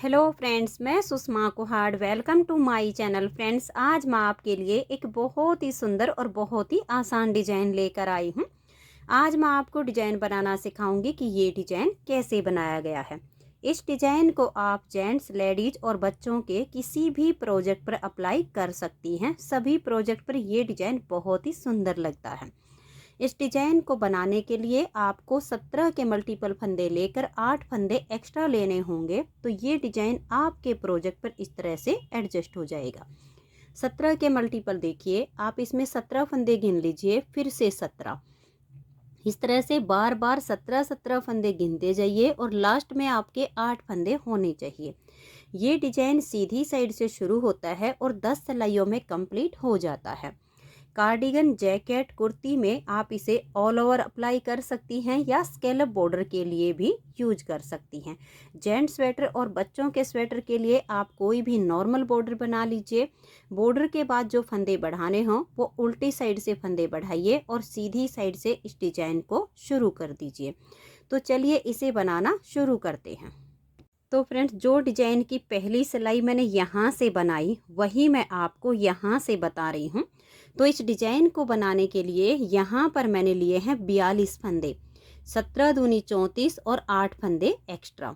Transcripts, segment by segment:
Hello friends, मैं Sushma Kuhad. Welcome to my channel. Friends, आज मैं आपके लिए एक बहुत ही सुंदर और बहुत ही आसान डिजाइन लेकर आई हूँ। आज मैं आपको डिजाइन बनाना सिखाऊंगी कि ये डिजाइन कैसे बनाया गया है। इस डिजाइन को आप जेंट्स, लेडीज और बच्चों के किसी भी प्रोजेक्ट पर अप्लाई कर सकती हैं। सभी प्रोजेक्ट पर ये डिजाइन बहुत ही सुंदर लगता है। इस डिजाइन को बनाने के लिए आपको 17 के मल्टीपल फंदे लेकर 8 फंदे एक्स्ट्रा लेने होंगे, तो ये डिजाइन आपके प्रोजेक्ट पर इस तरह से एडजस्ट हो जाएगा। 17 के मल्टीपल देखिए, आप इसमें 17 फंदे गिन लीजिए, फिर से 17। इस तरह से बार बार 17 फंदे गिनते जाइए और लास्ट में आपके 8 फंदे होने चाहिए। ये डिजाइन सीधी साइड से शुरू होता है और 10 सिलाइयों में कंप्लीट हो जाता है। कार्डिगन, जैकेट, कुर्ती में आप इसे ऑल ओवर अप्लाई कर सकती हैं या स्केलप बॉर्डर के लिए भी यूज कर सकती हैं। जेंट्स स्वेटर और बच्चों के स्वेटर के लिए आप कोई भी नॉर्मल बॉर्डर बना लीजिए। बॉर्डर के बाद जो फंदे बढ़ाने हों वो उल्टी साइड से फंदे बढ़ाइए और सीधी साइड से इस डिजाइन को शुरू कर दीजिए। तो चलिए इसे बनाना शुरू करते हैं। तो फ्रेंड्स, जो डिजाइन की पहली सिलाई मैंने यहाँ से बनाई वही मैं आपको यहाँ से बता रही हूँ। तो इस डिजाइन को बनाने के लिए यहाँ पर मैंने लिए हैं 42 फंदे, 17 दूनी 34 और 8 फंदे एक्स्ट्रा।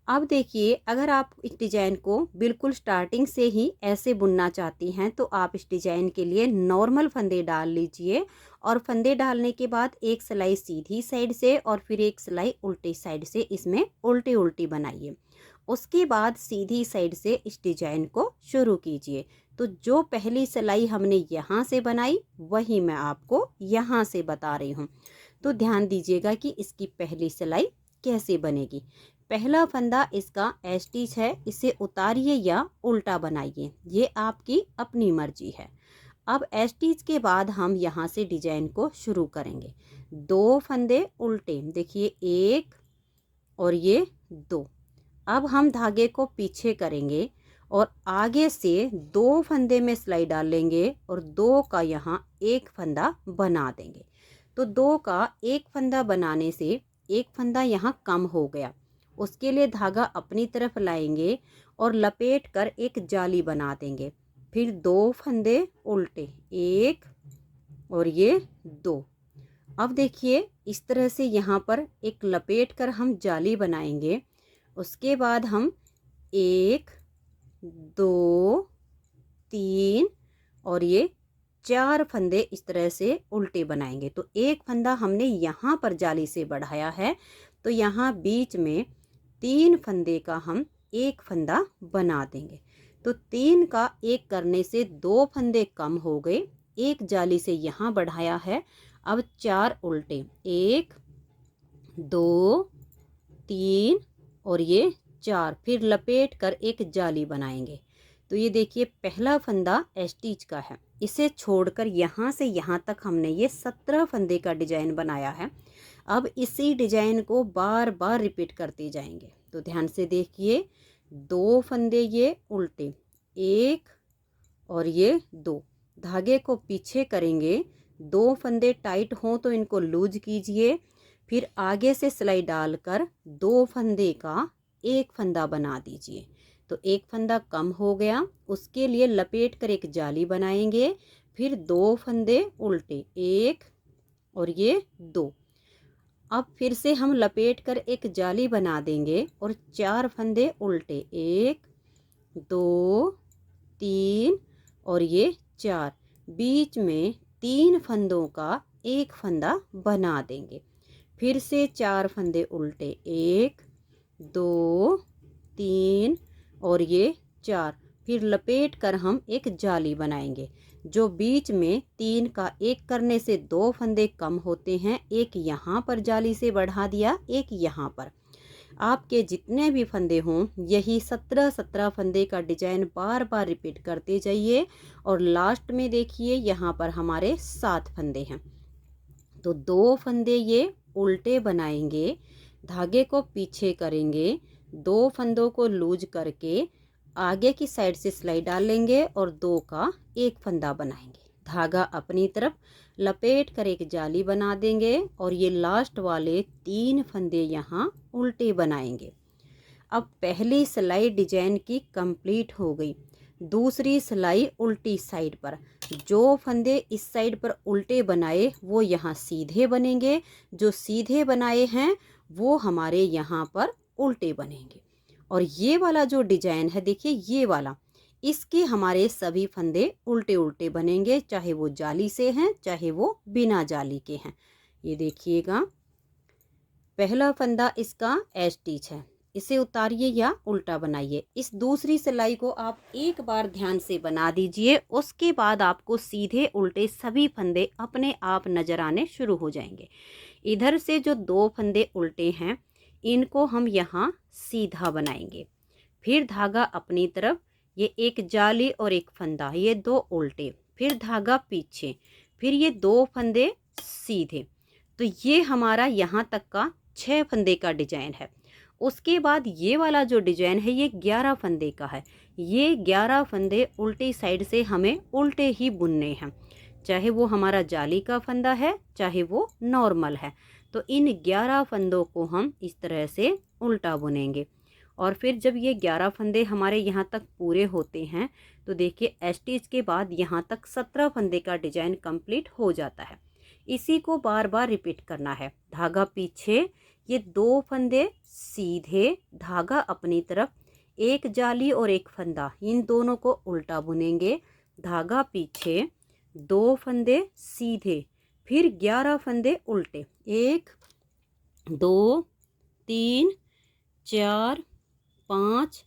अब देखिए, अगर आप इस डिजाइन को बिल्कुल स्टार्टिंग से ही ऐसे बुनना चाहती हैं तो आप इस डिजाइन के लिए नॉर्मल फंदे डाल लीजिए और फंदे डालने के बाद एक सिलाई सीधी साइड से और फिर एक सिलाई उल्टी साइड से इसमें उल्टी उल्टी बनाइए। उसके बाद सीधी साइड से इस डिजाइन को शुरू कीजिए। तो जो पहली सिलाई हमने यहाँ से बनाई वही मैं आपको यहाँ से बता रही हूँ। तो ध्यान दीजिएगा कि इसकी पहली सिलाई कैसे बनेगी। पहला फंदा इसका एस्टिच है, इसे उतारिए या उल्टा बनाइए, ये आपकी अपनी मर्जी है। अब एस्टिच के बाद हम यहाँ से डिजाइन को शुरू करेंगे। 2 फंदे उल्टे, देखिए 1 और ये 2। अब हम धागे को पीछे करेंगे और आगे से 2 फंदे में सिलाई डाल लेंगे और 2 का यहाँ एक फंदा बना देंगे। तो 2 का एक फंदा बनाने से एक फंदा यहाँ कम हो गया। उसके लिए धागा अपनी तरफ लाएंगे और लपेट कर एक जाली बना देंगे। फिर 2 फंदे उल्टे, 1 और ये 2। अब देखिए, इस तरह से यहाँ पर एक लपेट कर हम जाली बनाएंगे। उसके बाद हम 1, 2, 3 और ये 4 फंदे इस तरह से उल्टे बनाएंगे। तो एक फंदा हमने यहाँ पर जाली से बढ़ाया है, तो यहाँ बीच में 3 फंदे का हम एक फंदा बना देंगे। तो 3 का एक करने से 2 फंदे कम हो गए, एक जाली से यहाँ बढ़ाया है। अब 4 उल्टे, 1, 2, 3 और ये 4, फिर लपेट कर एक जाली बनाएंगे। तो ये देखिए, पहला फंदा एस्टिच का है, इसे छोड़कर यहाँ से यहाँ तक हमने ये 17 फंदे का डिजाइन बनाया है। अब इसी डिजाइन को बार बार रिपीट करते जाएंगे। तो ध्यान से देखिए, 2 फंदे ये उल्टे, 1 और ये 2। धागे को पीछे करेंगे, 2 फंदे टाइट हों तो इनको लूज कीजिए। फिर आगे से सिलाई डालकर 2 फंदे का एक फंदा बना दीजिए। तो एक फंदा कम हो गया, उसके लिए लपेट कर एक जाली बनाएंगे। फिर 2 फंदे उल्टे, 1 और ये 2। अब फिर से हम लपेट कर एक जाली बना देंगे और 4 फंदे उल्टे, 1, 2, 3 और ये 4। बीच में 3 फंदों का एक फंदा बना देंगे। फिर से 4 फंदे उल्टे, 1, 2, 3 और ये 4। फिर लपेट कर हम एक जाली बनाएंगे। जो बीच में 3 का एक करने से 2 फंदे कम होते हैं, एक यहाँ पर जाली से बढ़ा दिया, एक यहाँ पर। आपके जितने भी फंदे हों, यही 17 फंदे का डिजाइन बार बार रिपीट करते जाइए। और लास्ट में देखिए, यहाँ पर हमारे 7 फंदे हैं। तो 2 फंदे ये उल्टे बनाएंगे, धागे को पीछे करेंगे, 2 फंदों को लूज करके आगे की साइड से सिलाई डाल लेंगे और 2 का एक फंदा बनाएंगे। धागा अपनी तरफ लपेट कर एक जाली बना देंगे और ये लास्ट वाले 3 फंदे यहाँ उल्टे बनाएंगे। अब पहली सिलाई डिजाइन की कंप्लीट हो गई। दूसरी सिलाई उल्टी साइड पर, जो फंदे इस साइड पर उल्टे बनाए वो यहाँ सीधे बनेंगे, जो सीधे बनाए हैं वो हमारे यहाँ पर उल्टे बनेंगे। और ये वाला जो डिजाइन है देखिए, ये वाला, इसके हमारे सभी फंदे उल्टे उल्टे बनेंगे, चाहे वो जाली से हैं चाहे वो बिना जाली के हैं। ये देखिएगा, पहला फंदा इसका स्टिच है, इसे उतारिए या उल्टा बनाइए। इस दूसरी सिलाई को आप एक बार ध्यान से बना दीजिए, उसके बाद आपको सीधे उल्टे सभी फंदे अपने आप नजर आने शुरू हो जाएंगे। इधर से जो 2 फंदे उल्टे हैं इनको हम यहाँ सीधा बनाएंगे। फिर धागा अपनी तरफ, ये एक जाली और एक फंदा, ये 2 उल्टे, फिर धागा पीछे, फिर ये 2 फंदे सीधे। तो ये हमारा यहाँ तक का 6 फंदे का डिजाइन है। उसके बाद ये वाला जो डिजाइन है ये 11 फंदे का है। ये 11 फंदे उल्टी साइड से हमें उल्टे ही बुनने हैं, चाहे वो हमारा जाली का फंदा है चाहे वो नॉर्मल है। तो इन 11 फंदों को हम इस तरह से उल्टा बुनेंगे। और फिर जब ये 11 फंदे हमारे यहाँ तक पूरे होते हैं तो देखिए स्टिच के बाद यहाँ तक 17 फंदे का डिजाइन कंप्लीट हो जाता है। इसी को बार बार रिपीट करना है। धागा पीछे, ये 2 फंदे सीधे, धागा अपनी तरफ, एक जाली और एक फंदा, इन दोनों को उल्टा बुनेंगे। धागा पीछे, 2 फंदे सीधे, फिर 11 फंदे उल्टे, 1 2 3 4 5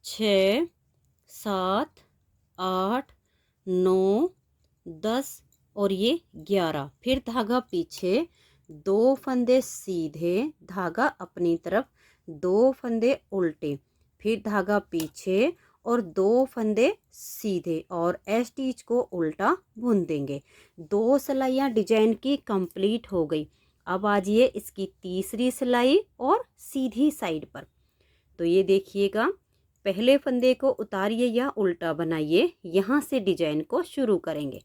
6 7 8 9 10 और ये 11। फिर धागा पीछे, 2 फंदे सीधे, धागा अपनी तरफ, 2 फंदे उल्टे, फिर धागा पीछे और 2 फंदे सीधे और स्टिच को उल्टा बुन देंगे। 2 सिलाइयाँ डिजाइन की कंप्लीट हो गई। अब आ जाइए इसकी तीसरी सिलाई और सीधी साइड पर। तो ये देखिएगा, पहले फंदे को उतारिए या उल्टा बनाइए, यहाँ से डिजाइन को शुरू करेंगे।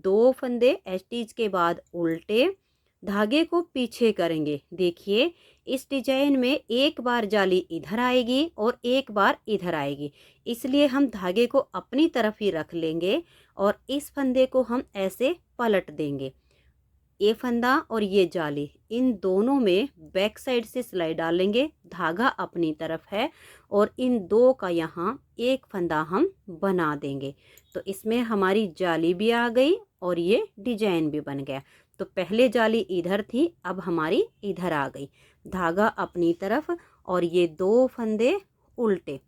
2 फंदे स्टिच के बाद उल्टे, धागे को पीछे करेंगे। देखिए इस डिजाइन में एक बार जाली इधर आएगी और एक बार इधर आएगी, इसलिए हम धागे को अपनी तरफ ही रख लेंगे और इस फंदे को हम ऐसे पलट देंगे। ये फंदा और ये जाली, इन दोनों में बैक साइड से सिलाई डालेंगे। धागा अपनी तरफ है और इन 2 का यहाँ एक फंदा हम बना देंगे। तो इसमें हमारी जाली भी आ गई और ये डिजाइन भी बन गया। तो पहले जाली इधर थी, अब हमारी इधर आ गई। धागा अपनी तरफ और ये 2 फंदे उल्टे,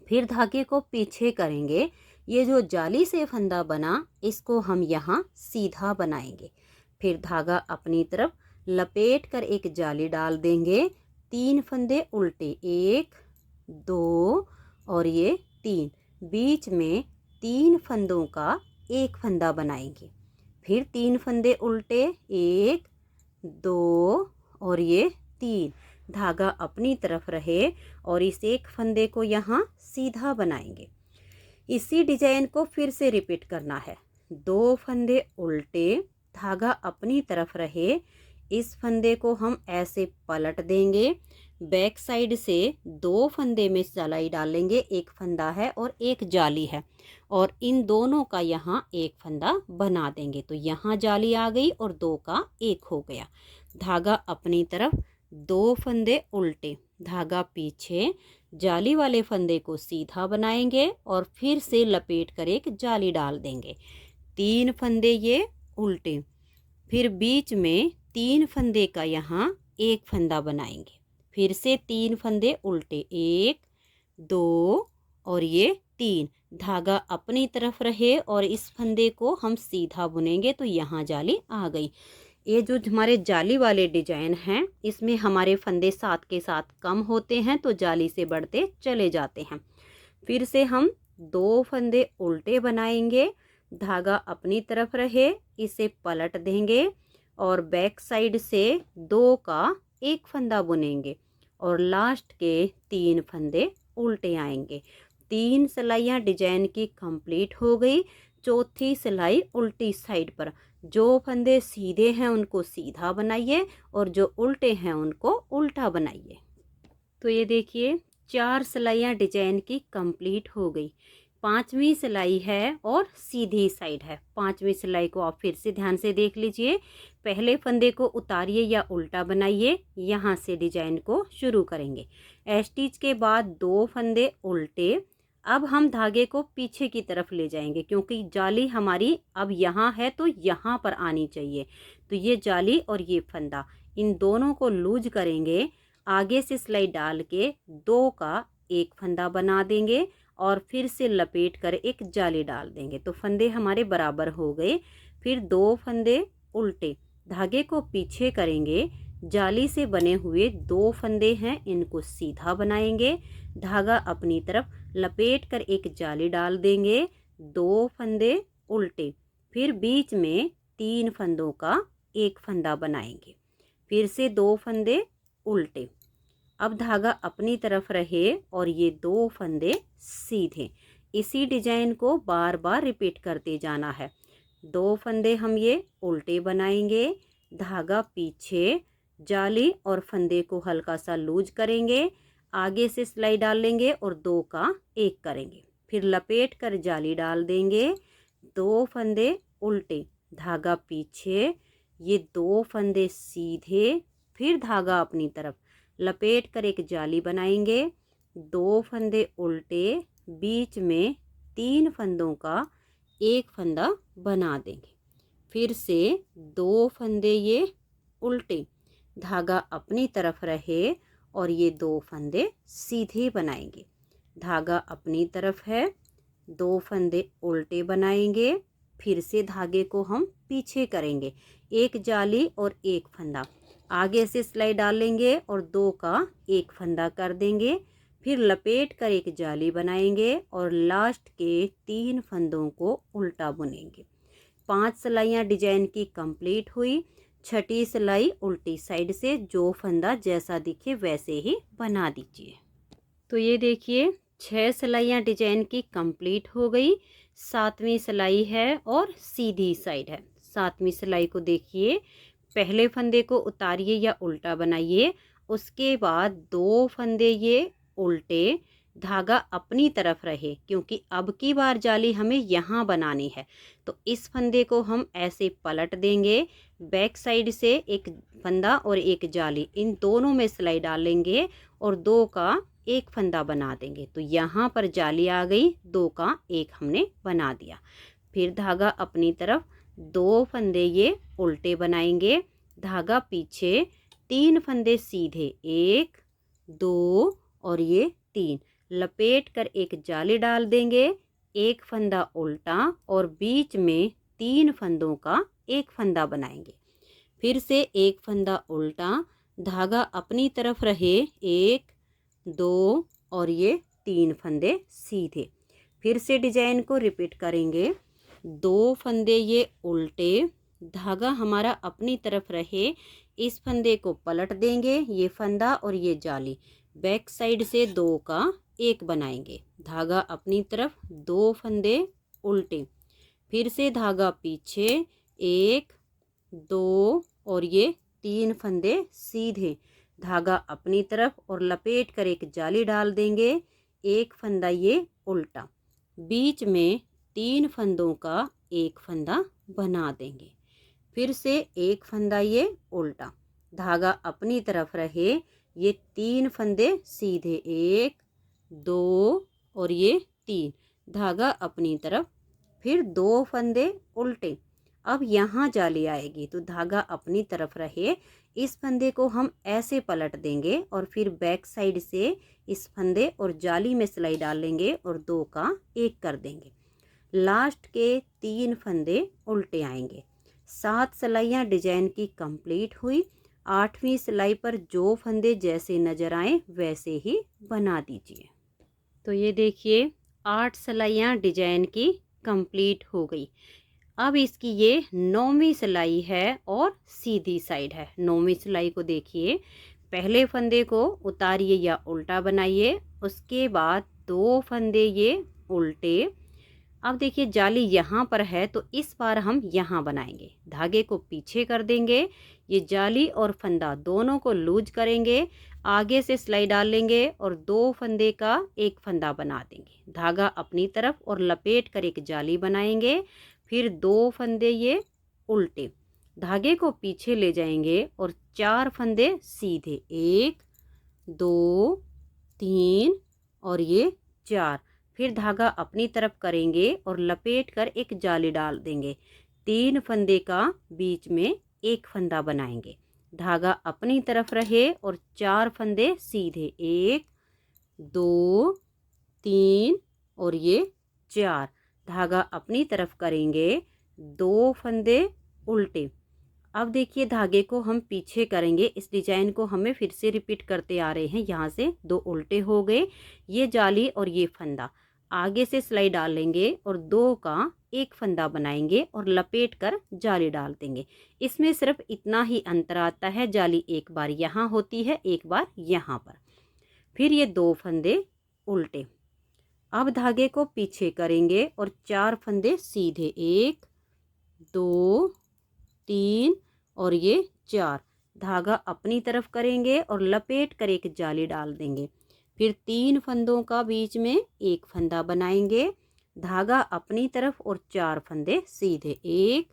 फिर धागे को पीछे करेंगे। ये जो जाली से फंदा बना इसको हम यहाँ सीधा बनाएंगे। फिर धागा अपनी तरफ लपेट कर एक जाली डाल देंगे। 3 फंदे उल्टे, 1 2 और ये 3, बीच में 3 फंदों का एक फंदा बनाएंगे। फिर 3 फंदे उल्टे, 1 2 और ये 3, धागा अपनी तरफ रहे और इस एक फंदे को यहाँ सीधा बनाएंगे। इसी डिजाइन को फिर से रिपीट करना है। 2 फंदे उल्टे, धागा अपनी तरफ रहे, इस फंदे को हम ऐसे पलट देंगे। बैक साइड से 2 फंदे में सिलाई डालेंगे, एक फंदा है और एक जाली है और इन दोनों का यहाँ एक फंदा बना देंगे। तो यहाँ जाली आ गई और 2 का 1 हो गया। धागा अपनी तरफ, 2 फंदे उल्टे, धागा पीछे, जाली वाले फंदे को सीधा बनाएंगे और फिर से लपेट कर एक जाली डाल देंगे। 3 फंदे ये उल्टे, फिर बीच में 3 फंदे का यहाँ एक फंदा बनाएंगे। फिर से 3 फंदे उल्टे, 1 2 और ये 3, धागा अपनी तरफ रहे और इस फंदे को हम सीधा बुनेंगे। तो यहाँ जाली आ गई। ये जो हमारे जाली वाले डिजाइन हैं इसमें हमारे फंदे साथ के साथ कम होते हैं तो जाली से बढ़ते चले जाते हैं। फिर से हम 2 फंदे उल्टे बनाएंगे, धागा अपनी तरफ रहे, इसे पलट देंगे और बैक साइड से 2 का एक फंदा बुनेंगे और लास्ट के 3 फंदे उल्टे आएंगे। 3 सिलाइयाँ डिजाइन की कंप्लीट हो गई। चौथी सिलाई उल्टी साइड पर, जो फंदे सीधे हैं उनको सीधा बनाइए और जो उल्टे हैं उनको उल्टा बनाइए। तो ये देखिए 4 सिलाइयाँ डिजाइन की कंप्लीट हो गई। 5वीं सिलाई है और सीधी साइड है। 5वीं सिलाई को आप फिर से ध्यान से देख लीजिए। पहले फंदे को उतारिए या उल्टा बनाइए, यहाँ से डिजाइन को शुरू करेंगे। स्टिच के बाद 2 फंदे उल्टे। अब हम धागे को पीछे की तरफ ले जाएंगे क्योंकि जाली हमारी अब यहाँ है तो यहाँ पर आनी चाहिए। तो ये जाली और ये फंदा, इन दोनों को लूज करेंगे। आगे से सिलाई डाल के 2 का एक फंदा बना देंगे और फिर से लपेट कर एक जाली डाल देंगे। तो फंदे हमारे बराबर हो गए। फिर 2 फंदे उल्टे, धागे को पीछे करेंगे। जाली से बने हुए 2 फंदे हैं, इनको सीधा बनाएंगे। धागा अपनी तरफ लपेट कर एक जाली डाल देंगे। 2 फंदे उल्टे, फिर बीच में 3 फंदों का एक फंदा बनाएंगे। फिर से 2 फंदे उल्टे। अब धागा अपनी तरफ रहे और ये 2 फंदे सीधे। इसी डिजाइन को बार बार रिपीट करते जाना है। 2 फंदे हम ये उल्टे बनाएंगे, धागा पीछे, जाली और फंदे को हल्का सा लूज करेंगे। आगे से सिलाई डाल लेंगे और 2 का एक करेंगे। फिर लपेट कर जाली डाल देंगे। 2 फंदे उल्टे, धागा पीछे, ये 2 फंदे सीधे, फिर धागा अपनी तरफ लपेट कर एक जाली बनाएंगे। 2 फंदे उल्टे, बीच में 3 फंदों का एक फंदा बना देंगे। फिर से 2 फंदे ये उल्टे, धागा अपनी तरफ रहे और ये 2 फंदे सीधे बनाएंगे। धागा अपनी तरफ है, 2 फंदे उल्टे बनाएंगे। फिर से धागे को हम पीछे करेंगे, एक जाली और एक फंदा। आगे से सिलाई डालेंगे और 2 का एक फंदा कर देंगे। फिर लपेट कर एक जाली बनाएंगे और लास्ट के 3 फंदों को उल्टा बुनेंगे। 5 सिलाइयाँ डिजाइन की कंप्लीट हुई। 6ठी सिलाई उल्टी साइड से जो फंदा जैसा दिखे वैसे ही बना दीजिए। तो ये देखिए 6 सिलाइयाँ डिजाइन की कंप्लीट हो गई। 7वीं सिलाई है और सीधी साइड है। 7वीं सिलाई को देखिए, पहले फंदे को उतारिए या उल्टा बनाइए। उसके बाद 2 फंदे ये उल्टे, धागा अपनी तरफ रहे क्योंकि अब की बार जाली हमें यहाँ बनानी है। तो इस फंदे को हम ऐसे पलट देंगे। बैक साइड से एक फंदा और एक जाली, इन दोनों में सिलाई डालेंगे और 2 का एक फंदा बना देंगे। तो यहाँ पर जाली आ गई, 2 का एक हमने बना दिया। फिर धागा अपनी तरफ, 2 फंदे ये उल्टे बनाएंगे, धागा पीछे, 3 फंदे सीधे, 1 2 और ये 3, लपेट कर एक जाली डाल देंगे। एक फंदा उल्टा और बीच में 3 फंदों का एक फंदा बनाएंगे। फिर से एक फंदा उल्टा, धागा अपनी तरफ रहे, 1 2 और ये 3 फंदे सीधे। फिर से डिजाइन को रिपीट करेंगे। 2 फंदे ये उल्टे, धागा हमारा अपनी तरफ रहे, इस फंदे को पलट देंगे, ये फंदा और ये जाली, बैक साइड से 2 का एक बनाएंगे। धागा अपनी तरफ, 2 फंदे उल्टे, फिर से धागा पीछे, 1 2 और ये 3 फंदे सीधे, धागा अपनी तरफ और लपेट कर एक जाली डाल देंगे। एक फंदा ये उल्टा, बीच में 3 फंदों का एक फंदा बना देंगे। फिर से एक फंदा ये उल्टा, धागा अपनी तरफ रहे, ये 3 फंदे सीधे, 1 2 और ये 3, धागा अपनी तरफ, फिर 2 फंदे उल्टे। अब यहाँ जाली आएगी तो धागा अपनी तरफ रहे, इस फंदे को हम ऐसे पलट देंगे और फिर बैक साइड से इस फंदे और जाली में सिलाई डालेंगे और 2 का एक कर देंगे। लास्ट के 3 फंदे उल्टे आएंगे। 7 सिलाइयाँ डिजाइन की कंप्लीट हुई। 8वीं सिलाई पर जो फंदे जैसे नजर आए वैसे ही बना दीजिए। तो ये देखिए 8 सिलाइयाँ डिजाइन की कंप्लीट हो गई। अब इसकी ये 9वीं सिलाई है और सीधी साइड है। 9वीं सिलाई को देखिए, पहले फंदे को उतारिए या उल्टा बनाइए, उसके बाद 2 फंदे ये उल्टे। अब देखिए जाली यहाँ पर है तो इस बार हम यहाँ बनाएंगे, धागे को पीछे कर देंगे, ये जाली और फंदा दोनों को लूज करेंगे। आगे से सिलाई डाल लेंगे और 2 फंदे का एक फंदा बना देंगे। धागा अपनी तरफ और लपेट कर एक जाली बनाएंगे। फिर 2 फंदे ये उल्टे, धागे को पीछे ले जाएंगे और 4 फंदे सीधे, 1 2 3 और ये 4। फिर धागा अपनी तरफ करेंगे और लपेट कर एक जाली डाल देंगे। 3 फंदे का बीच में एक फंदा बनाएंगे। धागा अपनी तरफ रहे और 4 फंदे सीधे, 1 2 3 और ये 4। धागा अपनी तरफ करेंगे, 2 फंदे उल्टे। अब देखिए धागे को हम पीछे करेंगे। इस डिजाइन को हमें फिर से रिपीट करते आ रहे हैं। यहाँ से 2 उल्टे हो गए, ये जाली और ये फंदा। आगे से सिलाई डाल लेंगे और 2 का एक फंदा बनाएंगे और लपेट कर जाली डाल देंगे। इसमें सिर्फ इतना ही अंतर आता है, जाली एक बार यहाँ होती है, एक बार यहाँ पर। फिर ये 2 फंदे उल्टे। अब धागे को पीछे करेंगे और 4 फंदे सीधे, 1 2 3 और ये 4। धागा अपनी तरफ करेंगे और लपेट कर एक जाली डाल देंगे। फिर 3 फंदों का बीच में एक फंदा बनाएंगे। धागा अपनी तरफ और 4 फंदे सीधे, 1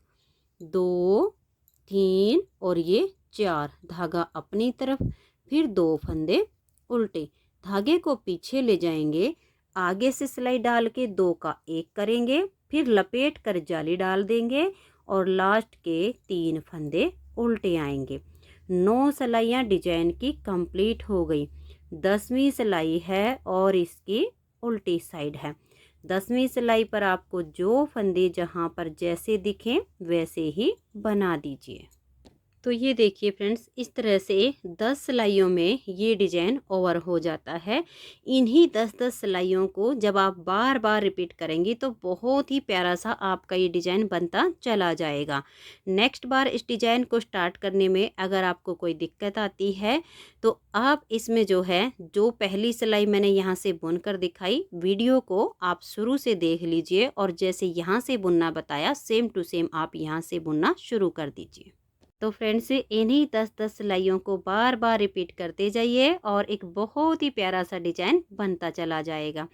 2 3 और ये 4। धागा अपनी तरफ, फिर 2 फंदे उल्टे। धागे को पीछे ले जाएंगे, आगे से सिलाई डाल के 2 का एक करेंगे, फिर लपेट कर जाली डाल देंगे और लास्ट के 3 फंदे उल्टे आएंगे। 9 सिलाइयाँ डिजाइन की कंप्लीट हो गई। 10वीं सिलाई है और इसकी उल्टी साइड है। 10वीं सिलाई पर आपको जो फंदे जहाँ पर जैसे दिखें वैसे ही बना दीजिए। तो ये देखिए फ्रेंड्स, इस तरह से 10 सिलाइयों में ये डिजाइन ओवर हो जाता है। इन्हीं 10-10 सिलाइयों को जब आप बार बार रिपीट करेंगी तो बहुत ही प्यारा सा आपका ये डिजाइन बनता चला जाएगा। नेक्स्ट बार इस डिजाइन को स्टार्ट करने में अगर आपको कोई दिक्कत आती है तो आप इसमें जो पहली सिलाई मैंने यहाँ से बुनकर दिखाई, वीडियो को आप शुरू से देख लीजिए और जैसे यहाँ से बुनना बताया सेम टू सेम आप यहाँ से बुनना शुरू कर दीजिए। तो फ्रेंड्स, इन्हीं 10-10 सिलाइयों को बार बार रिपीट करते जाइए और एक बहुत ही प्यारा सा डिजाइन बनता चला जाएगा।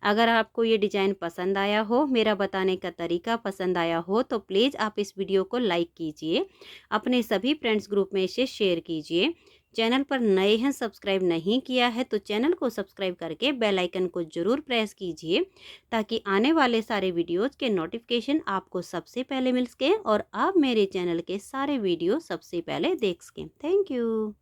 अगर आपको ये डिजाइन पसंद आया हो, मेरा बताने का तरीका पसंद आया हो, तो प्लीज़ आप इस वीडियो को लाइक कीजिए, अपने सभी फ्रेंड्स ग्रुप में इसे शेयर कीजिए। चैनल पर नए हैं, सब्सक्राइब नहीं किया है तो चैनल को सब्सक्राइब करके बेल आइकन को ज़रूर प्रेस कीजिए ताकि आने वाले सारे वीडियोज़ के नोटिफिकेशन आपको सबसे पहले मिल सके और आप मेरे चैनल के सारे वीडियो सबसे पहले देख सकें। Thank you.